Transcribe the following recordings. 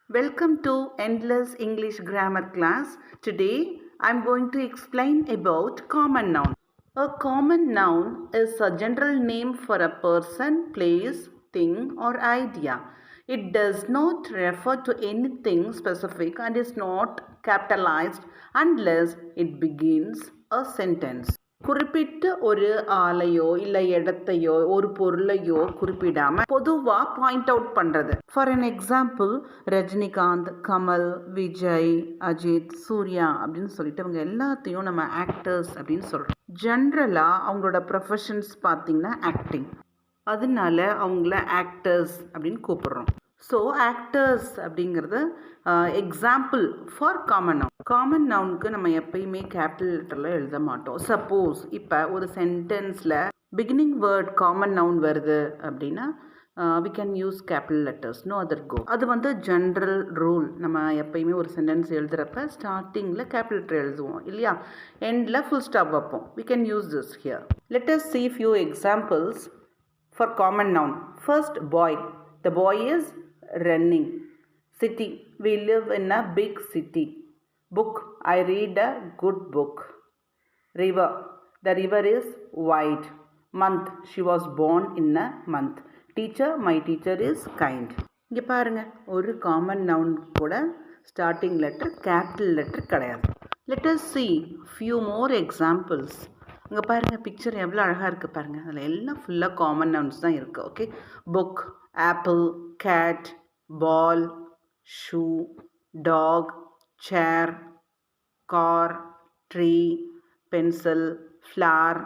Welcome to Endless English Grammar class. Today I'm going to explain about common noun. A common noun is a general name for a person, place, thing or idea. It does not refer to anything specific and is not capitalized unless it begins a sentence. குறிப்பிட்ட ஒரு ஆளையோ இல்லை இடத்தையோ ஒரு பொருளையோ குறிப்பிடாம பொதுவா point out பண்றது. For an example Rajinikanth, Kamal, Vijay, Ajith, Suriya அப்படின்னு சொல்லிட்டு அவங்க எல்லாத்தையும் நம்ம ஆக்டர்ஸ் அப்படின்னு சொல்றோம். ஜென்ரலா அவங்களோட ப்ரொஃபஷன்ஸ் பார்த்தீங்கன்னா ஆக்டிங், அதனால அவங்கள ஆக்டர்ஸ் அப்படின்னு கூப்பிடுறோம். ஸோ ஆக்டர்ஸ் அப்படிங்கிறது example for common noun. Common நவுனுக்கு நம்ம எப்பயுமே கேபிட்டல் லெட்டரில் எழுத மாட்டோம். சப்போஸ் இப்போ ஒரு சென்டென்ஸில் பிகினிங் வேர்ட் காமன் நவுன் வருது அப்படின்னா we can use capital letters, no other go. அது ஜென்ரல் ரூல். நம்ம எப்பயுமே ஒரு சென்டென்ஸ் எழுதுகிறப்ப ஸ்டார்டிங்கில் கேபிட்டல் லெட்டர் எழுதுவோம் இல்லையா, எண்டில் ஃபுல் ஸ்டாப் வைப்போம். we can use this here. Let us see few examples for common noun. First, boy. The boy is running. City. We live in a big city. Book. I read a good book. River. The river is wide. Month. She was born in a month. Teacher. My teacher is kind. இங்கே பாருங்க, ஒரு common noun கூட starting letter capital letter கிடையாது. Let us see few more examples. இங்கே பாருங்கள், picture எவ்வளோ அழகாக இருக்குது பாருங்கள். அதில் எல்லாம் ஃபுல்லாக காமன் நவுன்ஸ் தான் இருக்குது. Okay, book, apple, cat, ball, shoe, dog, chair, car, tree, pencil, flower,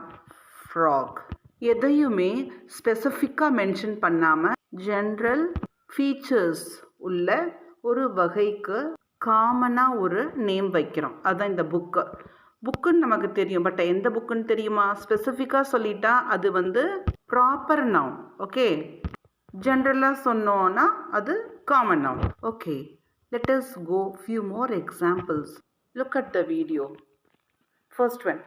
frog. எதையுமே ஸ்பெசிஃபிக்காக மென்ஷன் பண்ணாமல் ஜென்ரல் ஃபீச்சர்ஸ் உள்ள ஒரு வகைக்கு காமனாக ஒரு நேம் வைக்கிறோம். அதுதான் இந்த புக்கு. புக்குன்னு நமக்கு தெரியும், பட் எந்த புக்குன்னு தெரியுமா? ஸ்பெசிஃபிக்காக சொல்லிட்டா அது ப்ராப்பர் நவுன். ஓகே, ஜென்ரலாக சொன்னோன்னா அது common noun. Okay, let us go few more examples. Look at the video. First one,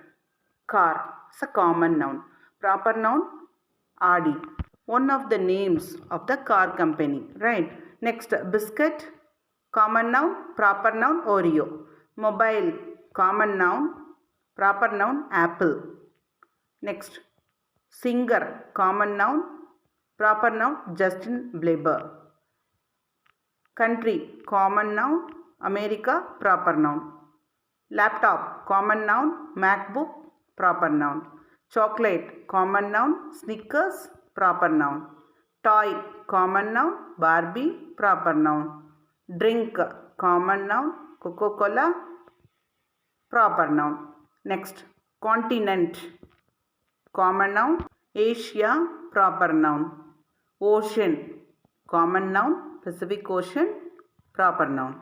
car. It's a common noun. Proper noun, Audi. One of the names of the car company, right? Next, biscuit. Common noun, proper noun, Oreo. Mobile. Common noun, proper noun, apple. Next, singer. Common noun, proper noun, Justin Bieber. Country. Common noun, America. Proper noun. Laptop. Common noun, MacBook. Proper noun. Chocolate. Common noun, Snickers. Proper noun. Toy. Common noun, Barbie. Proper noun. Drink. Common noun, Coca-Cola. Proper noun. Next, continent. Common noun, Asia. Proper noun. Ocean. Common noun, Pacific Ocean. Proper noun.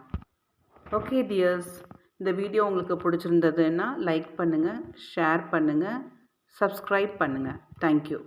Okay dears, இந்த video உங்களுக்கு பிடிச்சிருந்ததுன்னா like பண்ணுங்கள், share பண்ணுங்கள், subscribe பண்ணுங்கள். Thank you.